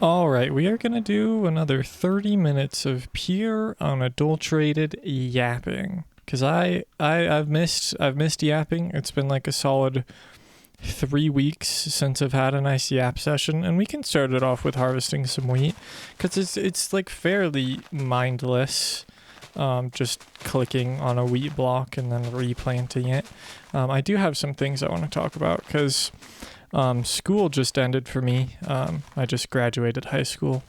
All right, we are gonna do another 30 minutes of pure, unadulterated yapping. Cause I've missed yapping. It's been like a solid 3 weeks since I've had a nice yap session, and we can start it off with harvesting some wheat, cause it's like fairly mindless, just clicking on a wheat block and then replanting it. I do have some things I want to talk about, cause school just ended for me. I just graduated high school.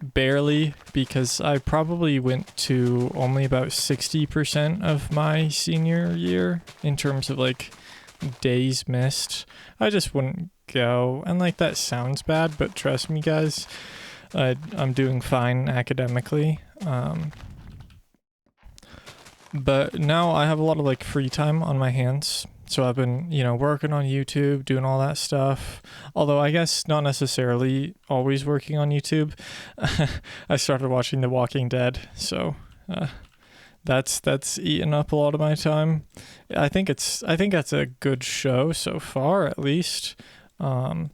Barely, because I probably went to only about 60% of my senior year in terms of like days missed. I just wouldn't go. And like that sounds bad, but trust me, guys, I'm doing fine academically. But now I have a lot of like free time on my hands. So I've been, working on YouTube, doing all that stuff. Although I guess not necessarily always working on YouTube. I started watching The Walking Dead, so that's eaten up a lot of my time. I think that's a good show so far, at least. Do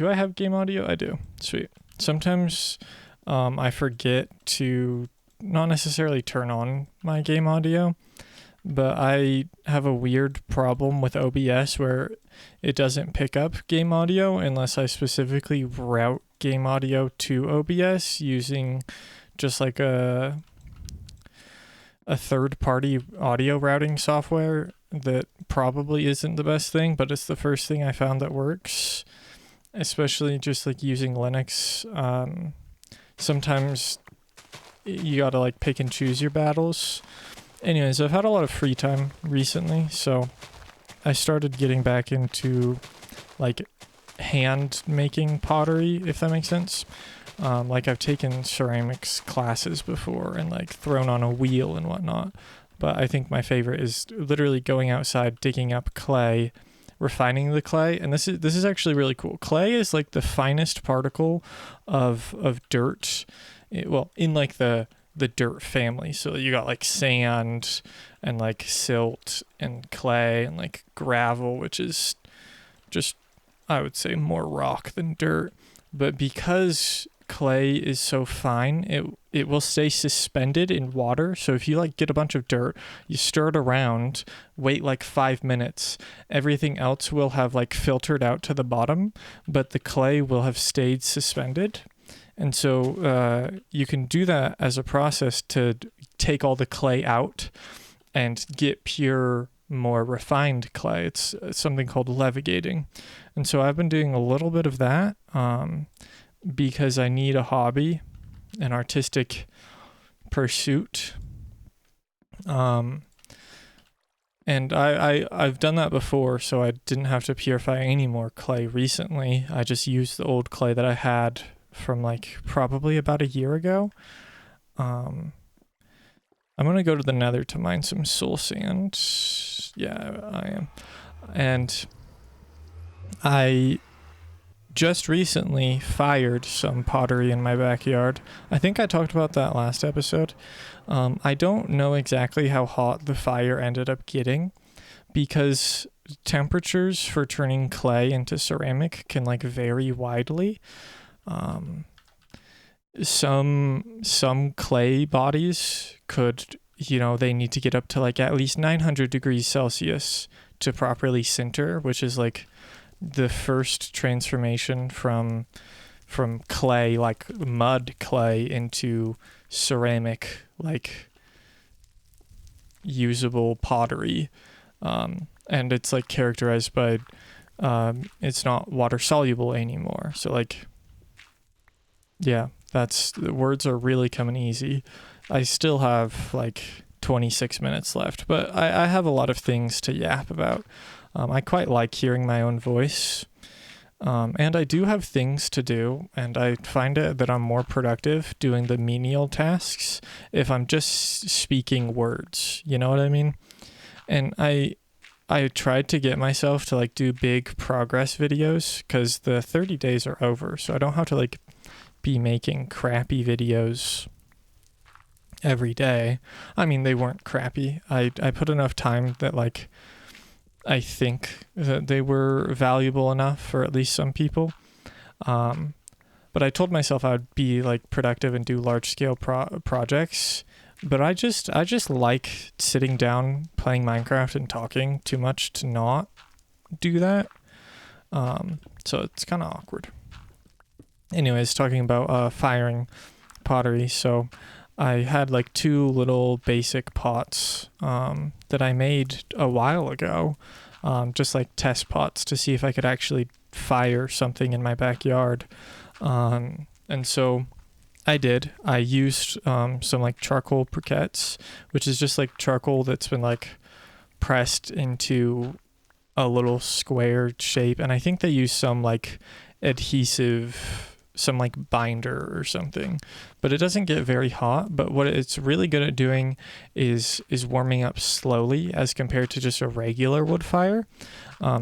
I have game audio? I do. Sweet. Sometimes I forget to not necessarily turn on my game audio, but I have a weird problem with OBS where it doesn't pick up game audio unless I specifically route game audio to OBS using just like a third party audio routing software that probably isn't the best thing, but it's the first thing I found that works, especially just like using Linux. Sometimes you gotta like pick and choose your battles. Anyways, I've had a lot of free time recently, so I started getting back into like hand making pottery, if that makes sense. Like I've taken ceramics classes before and like thrown on a wheel and whatnot, but I think my favorite is literally going outside, digging up clay, refining the clay, and this is actually really cool. Clay is like the finest particle of dirt. In like the dirt family. So you got like sand and like silt and clay and like gravel, which is just, I would say, more rock than dirt. But because clay is so fine, it will stay suspended in water. So if you like get a bunch of dirt, you stir it around, wait like 5 minutes, everything else will have like filtered out to the bottom, but the clay will have stayed suspended. And so you can do that as a process to take all the clay out and get pure, more refined clay. It's something called levigating. And so I've been doing a little bit of that because I need a hobby, an artistic pursuit. And I've done that before, so I didn't have to purify any more clay recently. I just used the old clay that I had from like probably about a year ago. I'm gonna go to the nether to mine some soul sand. Yeah, I am. And I just recently fired some pottery in my backyard. I think I talked about that last episode. I don't know exactly how hot the fire ended up getting, because temperatures for turning clay into ceramic can like vary widely. Some clay bodies could, they need to get up to like at least 900 degrees Celsius to properly sinter, which is like the first transformation from clay, like mud clay, into ceramic, like usable pottery. And it's like characterized by it's not water soluble anymore. So like, yeah, the words are really coming easy. I still have like 26 minutes left, but I have a lot of things to yap about. I quite like hearing my own voice. And I do have things to do, and I find it that I'm more productive doing the menial tasks if I'm just speaking words. You know what I mean? And I tried to get myself to like do big progress videos because the 30 days are over, so I don't have to like be making crappy videos every day. I mean, they weren't crappy. I put enough time that like I think that they were valuable enough for at least some people. But I told myself I would be like productive and do large scale projects. But I just like sitting down playing Minecraft and talking too much to not do that. So it's kind of awkward. Anyways, talking about firing pottery. So I had like 2 little basic pots that I made a while ago, just like test pots to see if I could actually fire something in my backyard. And so I did. I used some like charcoal briquettes, which is just like charcoal that's been like pressed into a little square shape. And I think they use some like adhesive, some like binder or something, but it doesn't get very hot. But what it's really good at doing is warming up slowly as compared to just a regular wood fire.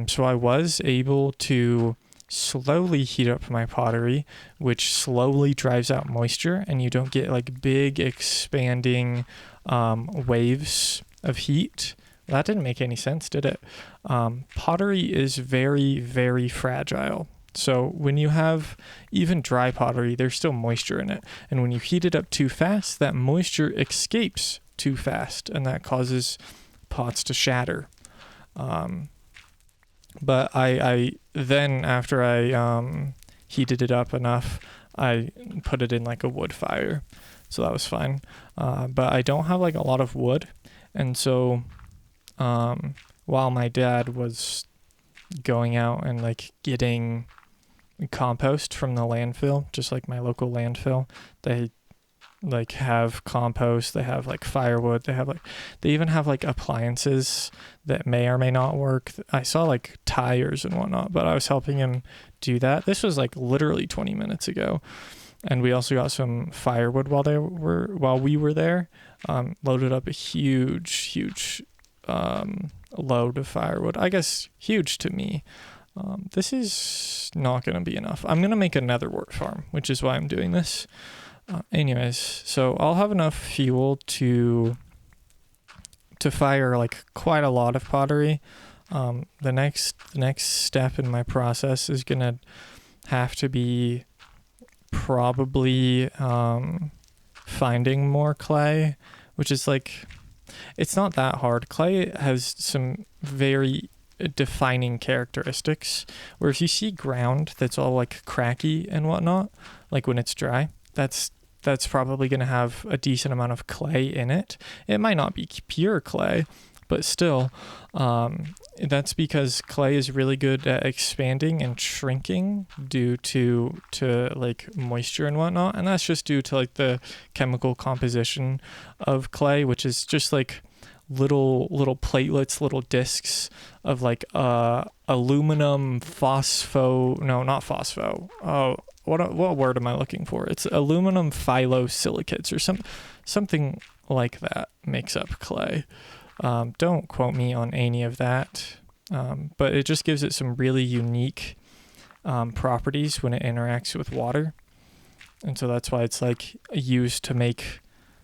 So I was able to slowly heat up my pottery, which slowly drives out moisture, and you don't get like big expanding waves of heat. That didn't make any sense, did it? Pottery is very, very fragile. So when you have even dry pottery, there's still moisture in it. And when you heat it up too fast, that moisture escapes too fast, and that causes pots to shatter. But I then, after I heated it up enough, I put it in like a wood fire. So that was fine. But I don't have like a lot of wood. And so while my dad was going out and like getting compost from the landfill, just like my local landfill, they like have compost, they have like firewood, they even have like appliances that may or may not work. I saw like tires and whatnot, but I was helping him do that. This was like literally 20 minutes ago. And we also got some firewood while we were there. Loaded up a huge load of firewood. I guess huge to me. This is not going to be enough. I'm going to make another wort farm, which is why I'm doing this. Anyways, so I'll have enough fuel to fire like quite a lot of pottery. The next step in my process is going to have to be probably finding more clay, which is like, it's not that hard. Clay has some very defining characteristics where if you see ground that's all like cracky and whatnot, like when it's dry, that's probably going to have a decent amount of clay in it. It might not be pure clay, but still, that's because clay is really good at expanding and shrinking due to like moisture and whatnot. And that's just due to like the chemical composition of clay, which is just like little platelets, little discs of like aluminum not phospho. Oh, what word am I looking for? It's aluminum phyllosilicates or something like that makes up clay. Don't quote me on any of that, but it just gives it some really unique properties when it interacts with water. And so that's why it's like used to make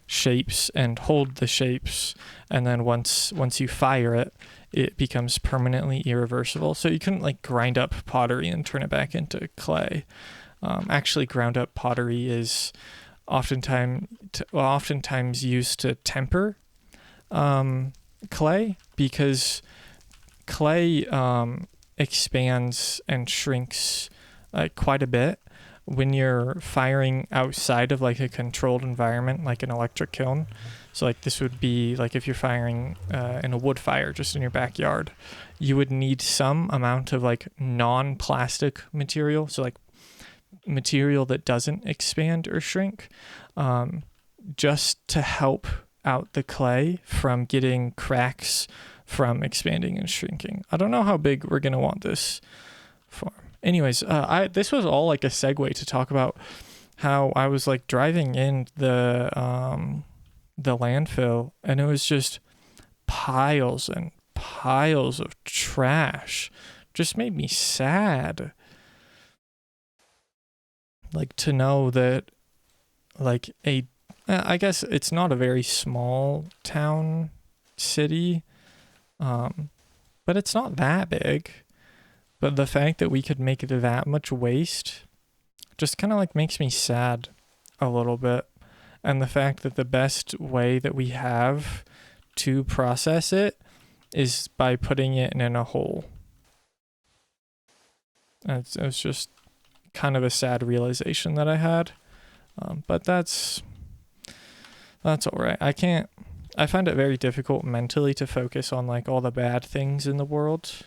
shapes and hold the shapes. And then once you fire it, it becomes permanently irreversible. So you couldn't like grind up pottery and turn it back into clay. Actually, ground up pottery is oftentimes used to temper clay, because clay expands and shrinks quite a bit when you're firing outside of like a controlled environment, like an electric kiln. So like this would be like if you're firing in a wood fire just in your backyard, you would need some amount of like non-plastic material, so like material that doesn't expand or shrink, just to help out the clay from getting cracks from expanding and shrinking. I don't know how big we're gonna want this farm. Anyways, this was all like a segue to talk about how I was like driving in the landfill, and it was just piles and piles of trash. Just made me sad. Like to know that like I guess it's not a very small town city, but it's not that big. But the fact that we could make that much waste just kind of like makes me sad a little bit. And the fact that the best way that we have to process it is by putting it in a hole. It's just kind of a sad realization that I had. But that's all right. I find it very difficult mentally to focus on like all the bad things in the world.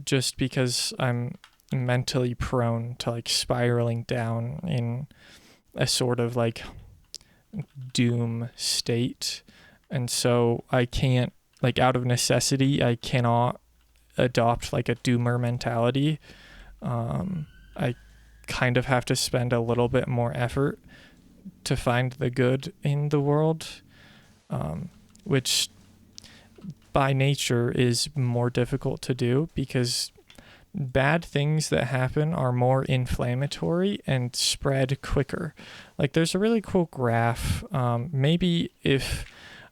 Just because I'm mentally prone to like spiraling down in a sort of like doom state. And so I can't, like, out of necessity, I cannot adopt like a doomer mentality. I kind of have to spend a little bit more effort to find the good in the world, which by nature is more difficult to do because bad things that happen are more inflammatory and spread quicker. Like there's a really cool graph. Maybe if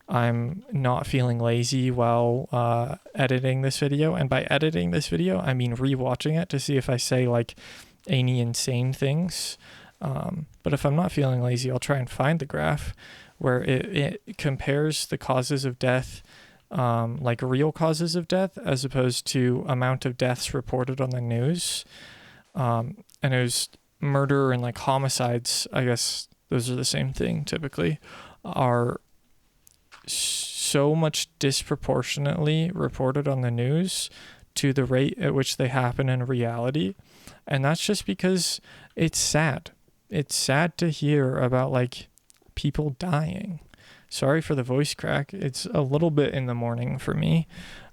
I'm not feeling lazy while editing this video, and by editing this video, I mean rewatching it to see if I say like any insane things. But if I'm not feeling lazy, I'll try and find the graph where it compares the causes of death, like real causes of death, as opposed to amount of deaths reported on the news. And it was murder and like homicides, I guess those are the same thing typically, are so much disproportionately reported on the news to the rate at which they happen in reality. And that's just because it's sad. It's sad to hear about like people dying. Sorry for the voice crack. It's a little bit in the morning for me.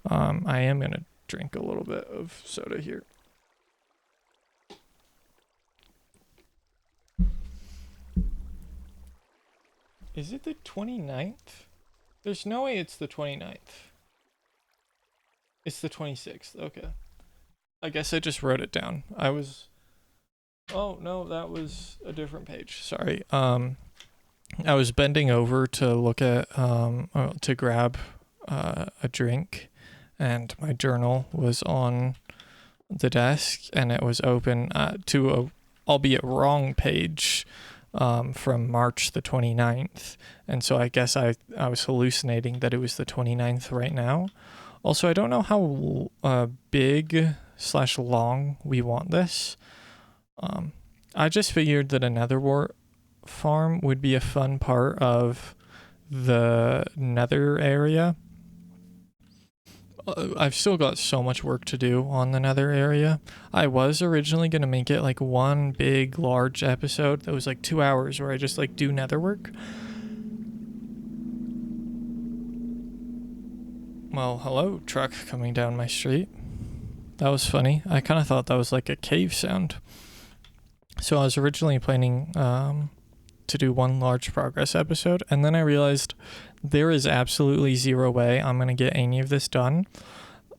I am going to drink a little bit of soda here. Is it the 29th? There's no way it's the 29th. It's the 26th. Okay. I guess I just wrote it down. Oh, no, that was a different page. Sorry. I was bending over to look at, to grab a drink, and my journal was on the desk, and it was open to a, albeit wrong page, from March the 29th. And so I guess I was hallucinating that it was the 29th right now. Also, I don't know how big/long we want this. I just figured that a netherwort farm would be a fun part of the nether area. I've still got so much work to do on the nether area. I was originally going to make it like one big large episode that was like 2 hours where I just like do nether work. Well, hello, truck coming down my street. That was funny. I kind of thought that was like a cave sound. So I was originally planning to do one large progress episode, and then I realized there is absolutely zero way I'm going to get any of this done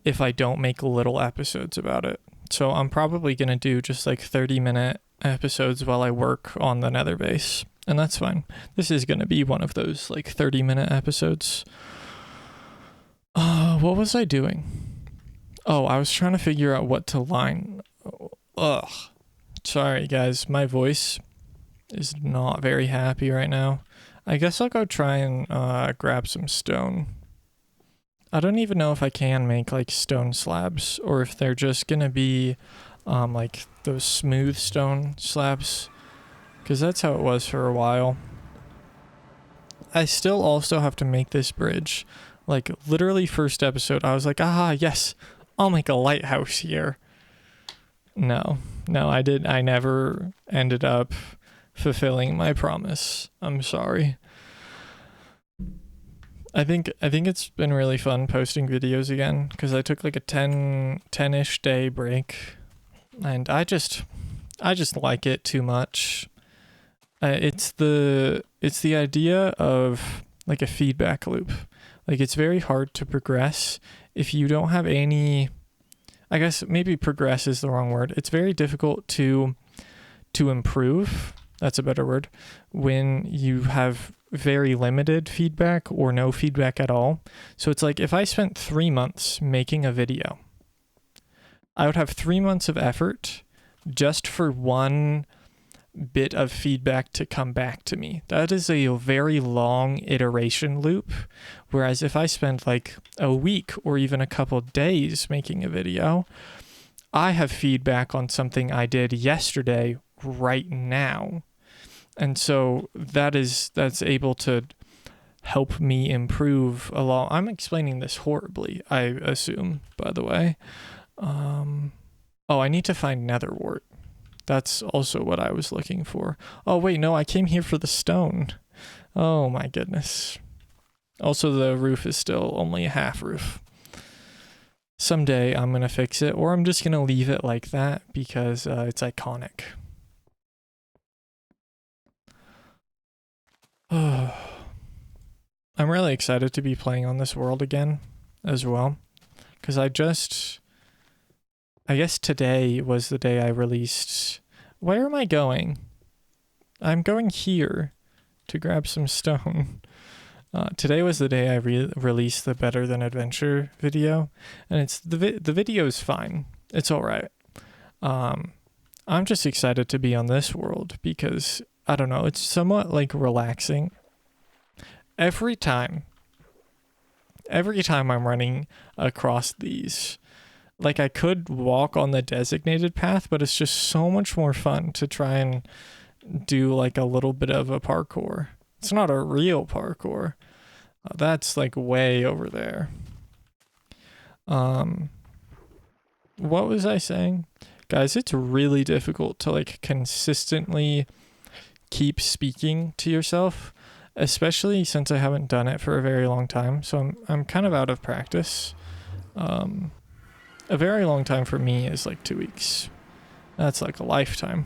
if I don't make little episodes about it. So I'm probably going to do just like 30-minute episodes while I work on the nether base, and that's fine. This is going to be one of those like 30-minute episodes. What was I doing? Oh, I was trying to figure out what to line. Ugh. Sorry, guys. My voice is not very happy right now. I guess I'll go try and grab some stone. I don't even know if I can make like stone slabs or if they're just gonna be like those smooth stone slabs, because that's how it was for a while. I still also have to make this bridge. Like literally first episode I was like, yes, I'll make a lighthouse here. No, I never ended up fulfilling my promise. I'm sorry. I think it's been really fun posting videos again, because I took like a 10-ish day break, and I just like it too much. It's the idea of like a feedback loop. Like it's very hard to progress if you don't have any, I guess maybe progress is the wrong word. It's very difficult to improve. That's a better word. When you have very limited feedback or no feedback at all. So it's like if I spent 3 months making a video, I would have 3 months of effort just for one bit of feedback to come back to me. That is a very long iteration loop. Whereas if I spend like a week or even a couple days making a video, I have feedback on something I did yesterday right now. And so that's able to help me improve a lot. I'm explaining this horribly, I assume, by the way. Oh, I need to find nether wart. That's also what I was looking for. Oh, wait, no, I came here for the stone. Oh, my goodness. Also, the roof is still only a half roof. Someday I'm going to fix it, or I'm just going to leave it like that because it's iconic. I'm really excited to be playing on this world again as well, because I guess today was the day I released... Where am I going? I'm going here to grab some stone. Today was the day I released the Better Than Adventure video, and it's the video is fine. It's all right. I'm just excited to be on this world because, I don't know, it's somewhat like relaxing. Every time I'm running across these, like I could walk on the designated path, but it's just so much more fun to try and do like a little bit of a parkour. It's not a real parkour. That's like way over there. What was I saying? Guys, it's really difficult to like consistently keep speaking to yourself, especially since I haven't done it for a very long time. So I'm kind of out of practice. A very long time for me is like 2 weeks. That's like a lifetime.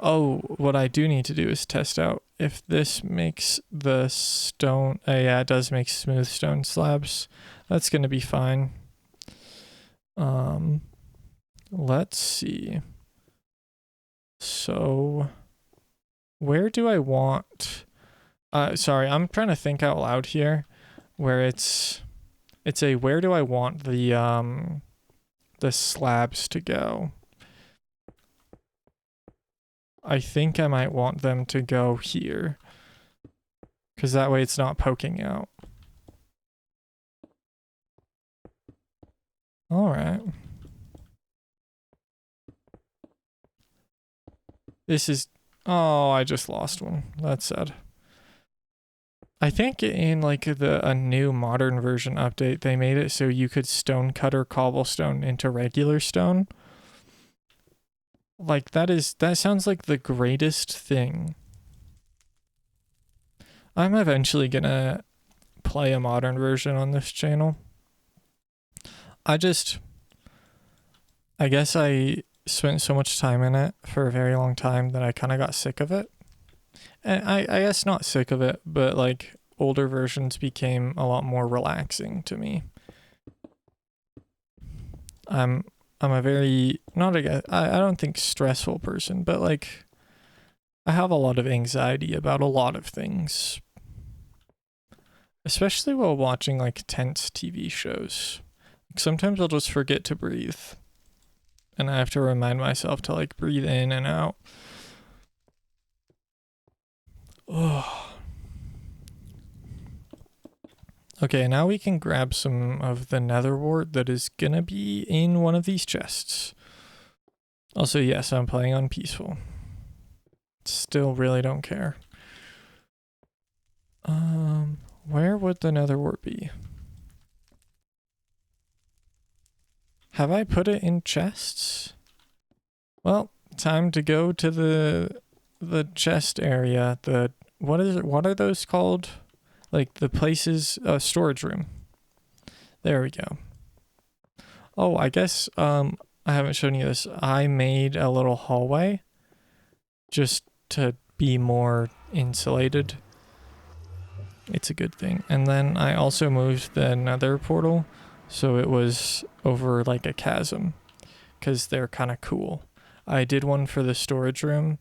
Oh, what I do need to do is test out if this makes the stone... yeah, it does make smooth stone slabs. That's going to be fine. Let's see. So, where do I want... sorry, I'm trying to think out loud here. Where it's a where do I want the slabs to go? I think I might want them to go here, because that way it's not poking out. All right. This is... Oh, I just lost one. That's sad. I think in like a new modern version update, they made it so you could stone cutter cobblestone into regular stone. Like that sounds like the greatest thing. I'm eventually gonna play a modern version on this channel. I guess I spent so much time in it for a very long time that I kind of got sick of it. And I guess not sick of it, but like older versions became a lot more relaxing to me. I'm a very, I don't think stressful person, but like I have a lot of anxiety about a lot of things. Especially while watching like tense TV shows. Sometimes I'll just forget to breathe. And I have to remind myself to like breathe in and out. Oh. Okay, now we can grab some of the nether wart that is gonna be in one of these chests. Also, yes, I'm playing on peaceful. Still really don't care. Where would the nether wart be? Have I put it in chests? Well, time to go to the chest area. What are those called? Like the places, storage room. There we go. Oh, I guess I haven't shown you this. I made a little hallway just to be more insulated. It's a good thing. And then I also moved the nether portal so it was over like a chasm, because they're kind of cool. I did one for the storage room.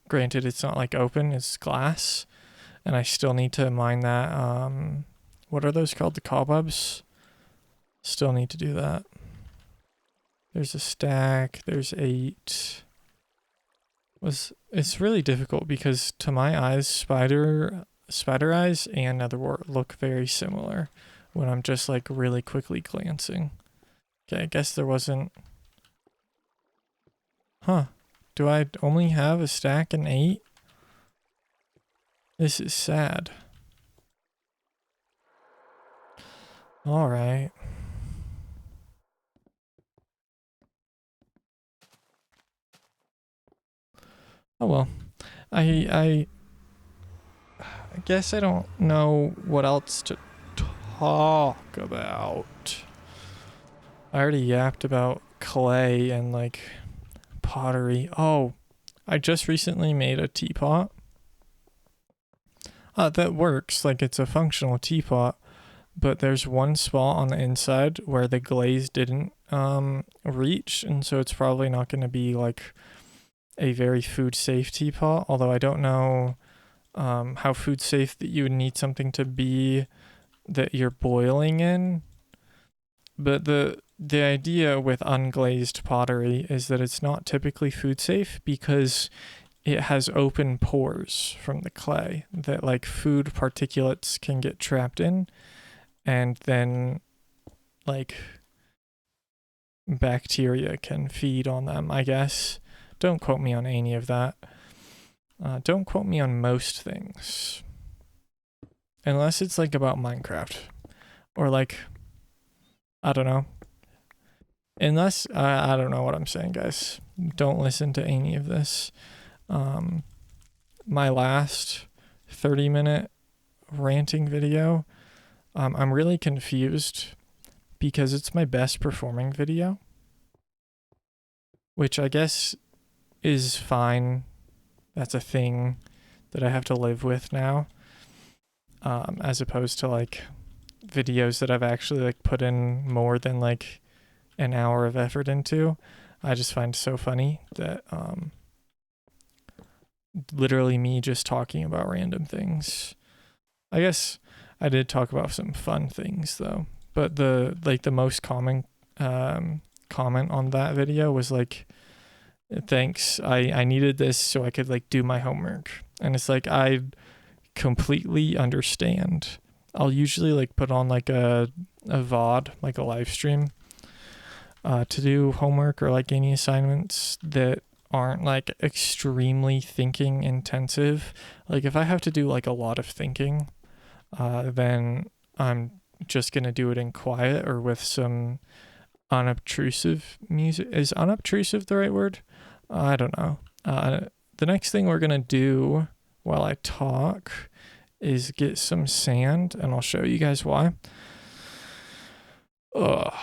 Granted, it's not like open, it's glass. And I still need to mine that, what are those called? The cobwebs? Still need to do that. There's a stack. There's 8. It's really difficult because to my eyes, spider eyes and netherwort look very similar when I'm just like really quickly glancing. Okay, I guess there wasn't. Huh. Do I only have a stack and 8? This is sad. Alright. Oh well. I guess I don't know what else to talk about. I already yapped about clay and like pottery. Oh, I just recently made a teapot. That works, like it's a functional teapot, but there's one spot on the inside where the glaze didn't reach, and so it's probably not going to be like a very food safe teapot, although I don't know how food safe that you would need something to be that you're boiling in. But the idea with unglazed pottery is that it's not typically food safe because it has open pores from the clay that like food particulates can get trapped in, and then like bacteria can feed on them, I guess. Don't quote me on any of that. Don't quote me on most things. Unless it's like about Minecraft. Or like, I don't know. Unless, I don't know what I'm saying, guys. Don't listen to any of this. My last 30-minute ranting video, I'm really confused because it's my best performing video, which I guess is fine. That's a thing that I have to live with now, as opposed to like videos that I've actually like put in more than like an hour of effort into. I just find it so funny that literally me just talking about random things. I guess I did talk about some fun things though, but the most common comment on that video was like, thanks, I needed this so I could like do my homework. And it's like, I completely understand. I'll usually like put on like a VOD, like a live stream, to do homework or like any assignments that aren't like extremely thinking intensive. Like if I have to do like a lot of thinking, then I'm just gonna do it in quiet or with some unobtrusive music. Is unobtrusive the right word? I don't know. The next thing we're gonna do while I talk is get some sand, and I'll show you guys why. Ugh.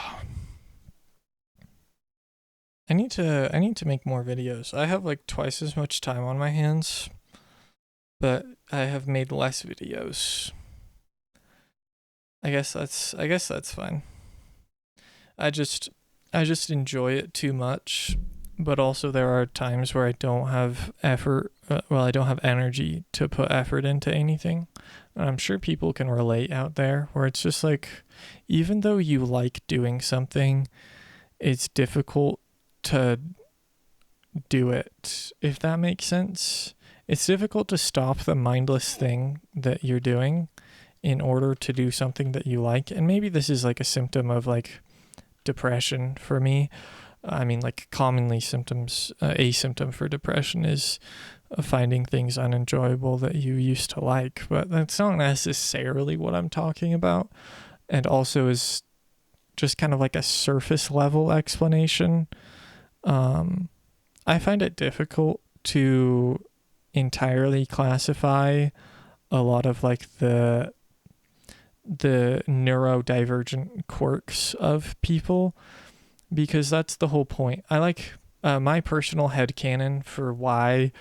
I need to make more videos. I have like twice as much time on my hands, but I have made less videos. I guess that's fine. I just enjoy it too much, but also there are times where I don't have effort. I don't have energy to put effort into anything. And I'm sure people can relate out there where it's just like, even though you like doing something, it's difficult to do it, if that makes sense. It's difficult to stop the mindless thing that you're doing in order to do something that you like. And maybe this is like a symptom of like depression for me. I mean, like commonly symptoms, a symptom for depression is finding things unenjoyable that you used to like, but that's not necessarily what I'm talking about. And also is just kind of like a surface level explanation. I find it difficult to entirely classify a lot of like the neurodivergent quirks of people, because that's the whole point. I like my personal headcanon for why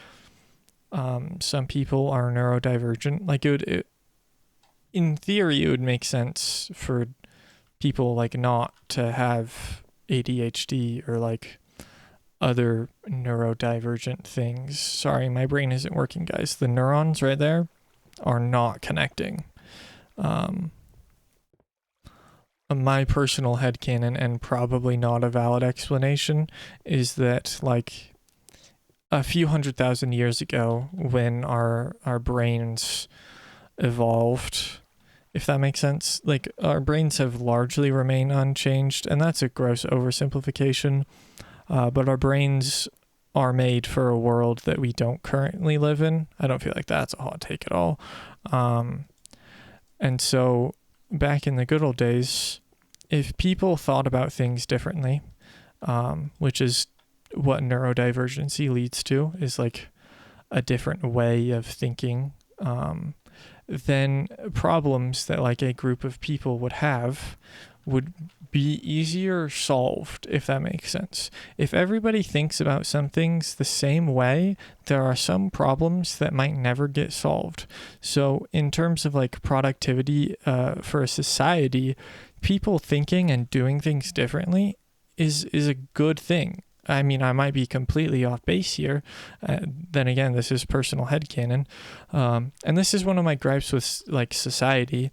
some people are neurodivergent. Like in theory, it would make sense for people like not to have ADHD or like other neurodivergent things. Sorry, my brain isn't working, guys. The neurons right there are not connecting. my personal headcanon, and probably not a valid explanation, is that like a few 100,000 years ago, when our brains evolved, if that makes sense, like our brains have largely remained unchanged, and that's a gross oversimplification. But our brains are made for a world that we don't currently live in. I don't feel like that's a hot take at all. Um, and so back in the good old days, if people thought about things differently, which is what neurodivergency leads to, is like a different way of thinking, then problems that like a group of people would have would be easier solved, if that makes sense. If everybody thinks about some things the same way, there are some problems that might never get solved. So in terms of like productivity for a society, people thinking and doing things differently is a good thing. I mean, I might be completely off base here. Then again, this is personal headcanon. And this is one of my gripes with like society,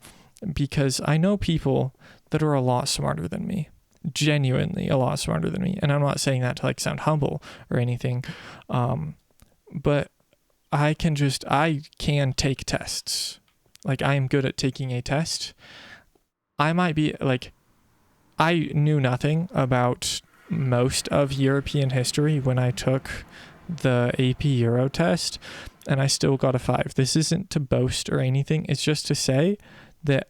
because I know people that are a lot smarter than me, genuinely a lot smarter than me. And I'm not saying that to like sound humble or anything. But I can take tests. Like I am good at taking a test. I might be like, I knew nothing about most of European history when I took the AP Euro test, and I still got a 5. This isn't to boast or anything. It's just to say that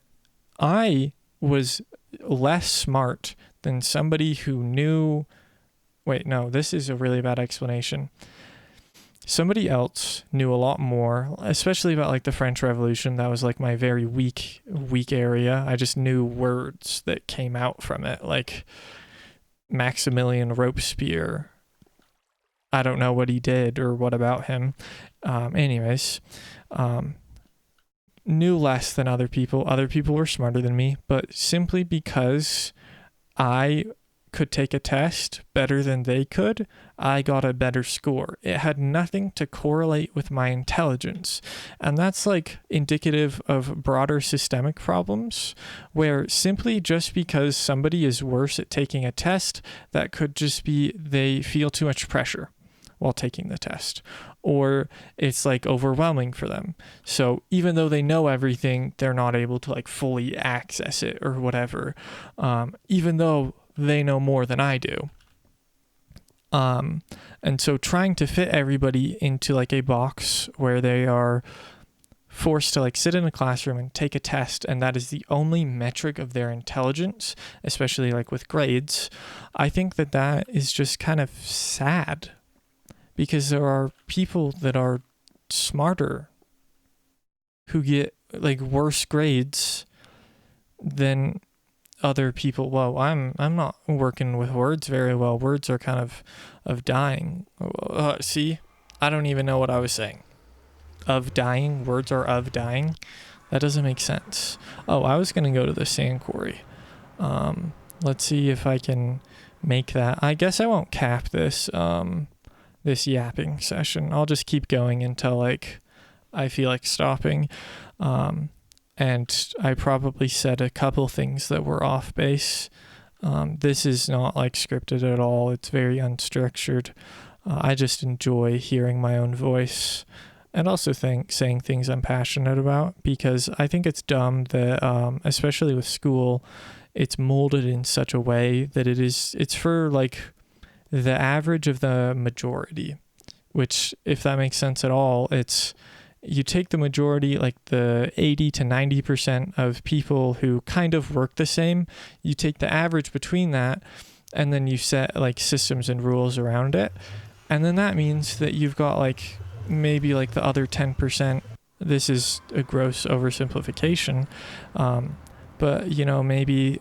I was less smart than somebody who knew. Wait, no, this is a really bad explanation. Somebody else knew a lot more, especially about like the French Revolution. That was like my very weak area. I just knew words that came out from it, like Maximilian Robespierre. I don't know what he did or what about him. Knew less than other people. Other people were smarter than me, but simply because I could take a test better than they could, I got a better score. It had nothing to correlate with my intelligence. And that's like indicative of broader systemic problems, where simply just because somebody is worse at taking a test, that could just be they feel too much pressure while taking the test, or it's like overwhelming for them. So even though they know everything, they're not able to like fully access it or whatever, even though they know more than I do. And so trying to fit everybody into like a box where they are forced to like sit in a classroom and take a test, and that is the only metric of their intelligence, especially like with grades, I think that is just kind of sad, because there are people that are smarter who get like worse grades than other people. Well, I'm not working with words very well. Words are kind of dying. See, I don't even know what I was saying. Of dying, words are of dying. That doesn't make sense. Oh, I was gonna go to the sand quarry. Let's see if I can make that. I guess I won't cap this this yapping session. I'll just keep going until like I feel like stopping. And I probably said a couple things that were off base. This is not like scripted at all. It's very unstructured. I just enjoy hearing my own voice, and also saying things I'm passionate about, because I think it's dumb that, especially with school, it's molded in such a way that it's for like the average of the majority, which, if that makes sense at all, it's, you take the majority, like the 80 to 90% of people who kind of work the same, you take the average between that, and then you set like systems and rules around it. And then that means that you've got like maybe like the other 10%. This is a gross oversimplification. But you know, maybe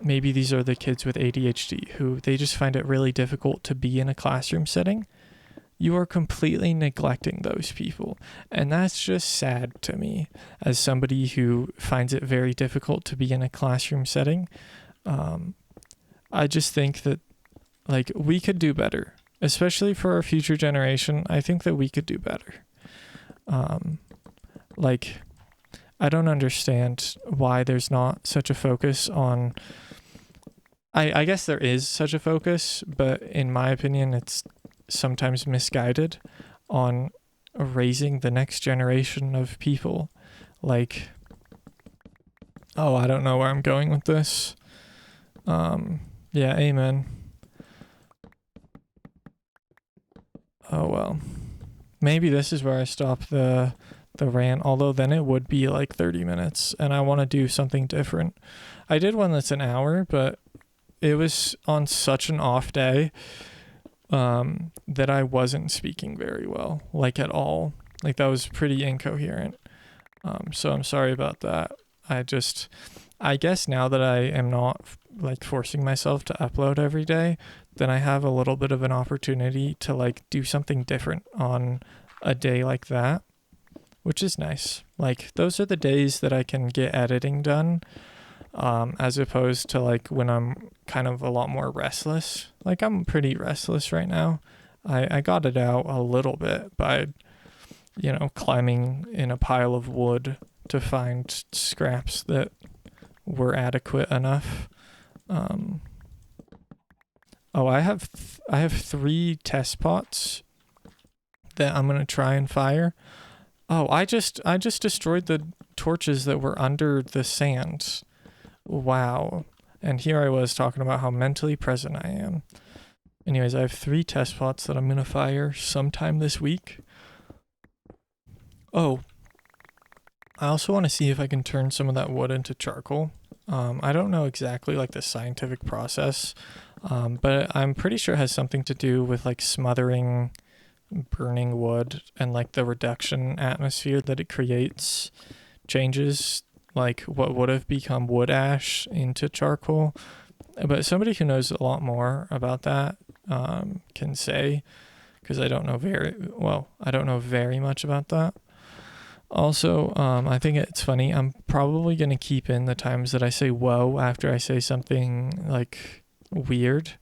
these are the kids with ADHD who they just find it really difficult to be in a classroom setting. You are completely neglecting those people. And that's just sad to me as somebody who finds it very difficult to be in a classroom setting. I just think that like we could do better, especially for our future generation. I think that we could do better. Like, I don't understand why there's not such a focus on I guess there is such a focus, but in my opinion, it's sometimes misguided on raising the next generation of people. Like, oh, I don't know where I'm going with this. Yeah, amen. Oh well. Maybe this is where I stop the rant, although then it would be like 30 minutes and I want to do something different. I did one that's an hour, but it was on such an off day that I wasn't speaking very well, like at all. Like that was pretty incoherent. So I'm sorry about that. I guess now that I am not like forcing myself to upload every day, then I have a little bit of an opportunity to like do something different on a day like that, which is nice. Like those are the days that I can get editing done, as opposed to like when I'm kind of a lot more restless. Like I'm pretty restless right now. I got it out a little bit by, climbing in a pile of wood to find scraps that were adequate enough. I have 3 test pots that I'm gonna try and fire. Oh, I just destroyed the torches that were under the sand. Wow. And here I was talking about how mentally present I am. Anyways, I have 3 test pots that I'm gonna fire sometime this week. Oh, I also want to see if I can turn some of that wood into charcoal. I don't know exactly like the scientific process, but I'm pretty sure it has something to do with like smothering burning wood and like the reduction atmosphere that it creates changes like what would have become wood ash into charcoal. But somebody who knows a lot more about that can say, because I don't know very much about that. Also, I think it's funny. I'm probably going to keep in the times that I say whoa after I say something like weird,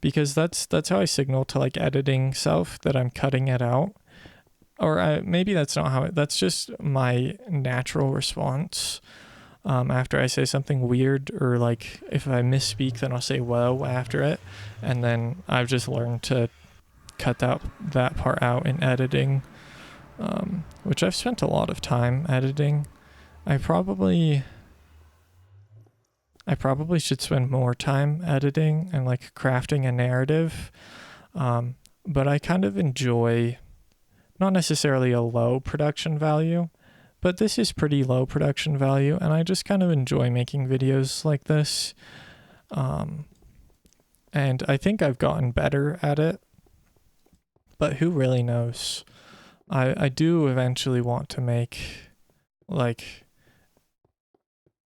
because that's how I signal to like editing self that I'm cutting it out. Or maybe that's not how that's just my natural response. After I say something weird, or like if I misspeak, then I'll say whoa after it. And then I've just learned to cut that part out in editing. Which I've spent a lot of time editing. I probably should spend more time editing and like crafting a narrative. But I kind of enjoy not necessarily a low production value, but this is pretty low production value, and I just kind of enjoy making videos like this. And I think I've gotten better at it, but who really knows? I do eventually want to make like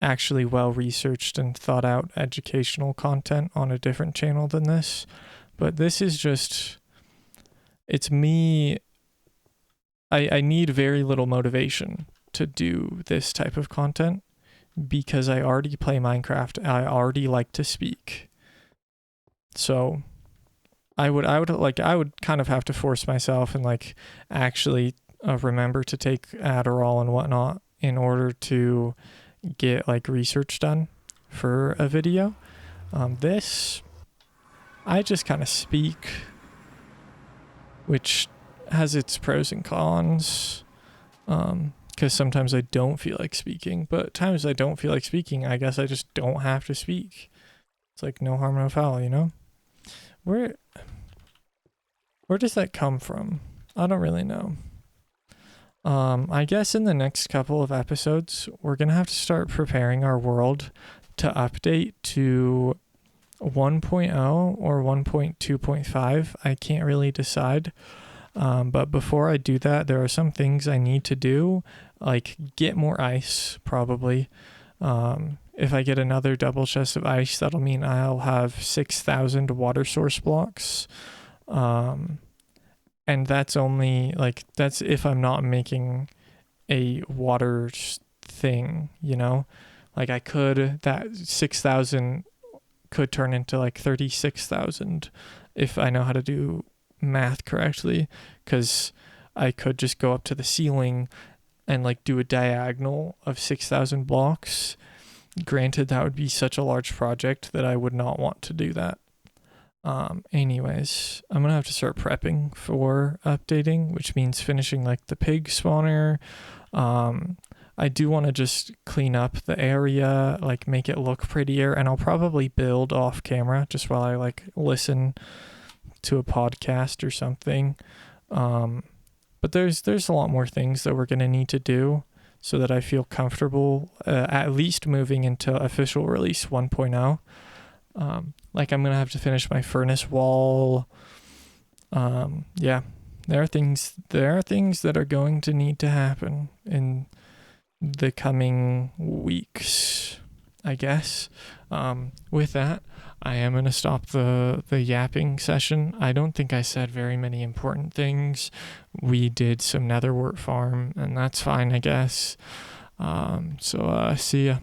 actually well researched and thought out educational content on a different channel than this. But this is just, it's me. I need very little motivation to do this type of content because I already play Minecraft. I already like to speak. So I would kind of have to force myself and like actually remember to take Adderall and whatnot in order to get like research done for a video. This, I just kind of speak, which has its pros and cons. Because sometimes I don't feel like speaking, but times I don't feel like speaking, I guess I just don't have to speak. It's like no harm, no foul, you know? Where does that come from? I don't really know. I guess in the next couple of episodes, we're going to have to start preparing our world to update to 1.0 or 1.2.5. I can't really decide. But before I do that, there are some things I need to do, like get more ice, probably. If I get another double chest of ice, that'll mean I'll have 6,000 water source blocks. And that's only like, that's if I'm not making a water thing, you know? Like that 6,000 could turn into like 36,000 if I know how to do math correctly, because I could just go up to the ceiling and like do a diagonal of 6,000 blocks, Granted, that would be such a large project that I would not want to do that. Anyways, I'm gonna have to start prepping for updating, which means finishing like the pig spawner. I do want to just clean up the area, like make it look prettier, and I'll probably build off camera just while I like listen to a podcast or something. But there's a lot more things that we're gonna need to do so that I feel comfortable at least moving into official release 1.0. Like I'm gonna have to finish my furnace wall. Yeah, there are things that are going to need to happen in the coming weeks, I guess. With that, I am gonna stop the yapping session. I don't think I said very many important things. We did some nether wart farm, and that's fine, I guess. So see ya.